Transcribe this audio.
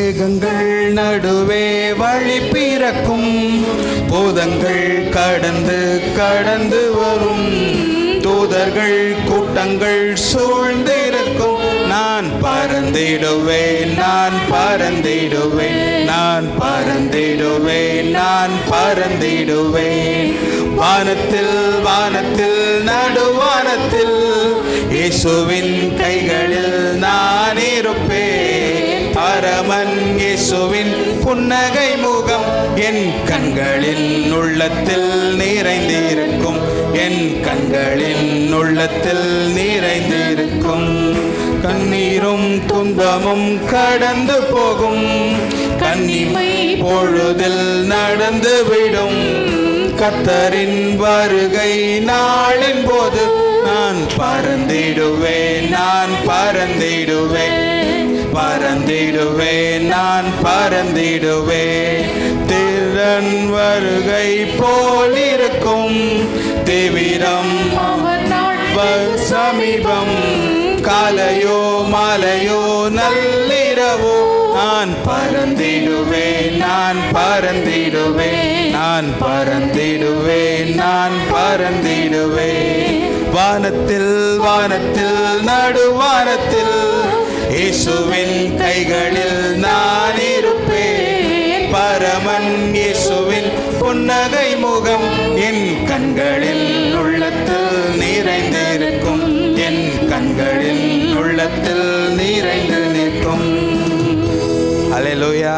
மேகங்கள் நடுவே வழி பிறக்கும், பூதங்கள் கடந்து கடந்து வரும், தூதர்கள் கூட்டங்கள் சூழ்ந்திருக்கும். நான் பறந்திடுவேன், நான் பறந்திடுவேன், நான் பறந்திடுவேன், நான் பறந்திடுவேன். வானத்தில் வானத்தில் நடுவானத்தில் இயேசுவின் கைகளில் நான் இருப்பேன். பரமன் இயேசுவின் புன்னகை முகம் என் கண்களின் உள்ளத்தில் நிறைந்திருக்கும், என் கண்களின் உள்ளத்தில் நிறைந்திருக்கும். கண்ணீரும் துன்பமும் கடந்து போகும், கன்னிமை பொழுதில் நடந்து விடும். கர்த்தரின் வருகை நாளின் போது நான் பறந்திடுவேன், நான் பறந்திடுவேன், பறந்திடுவேன், நான் பறந்திடுவேன். திறன் வருகை போலிருக்கும், தீவிரம் சமீபம். காலையோ மாலையோ நள்ளிரவோ நான் பறந்திடுவேன், நான் பறந்திடுவேன், நான் பறந்திடுவேன், நான் பறந்திடுவேன். வானத்தில் வானத்தில் நடுவானத்தில் இயேசுவின் கைகளில் நான் இருப்பேன். பரமன் இயேசுவின் புன்னகை முகம் என் கண்களில் உள்ளத்தில் நிறைந்திருக்கும், என் கண்களில் உள்ளத்தில் நிறைந்து நிற்கும். அல்லேலூயா.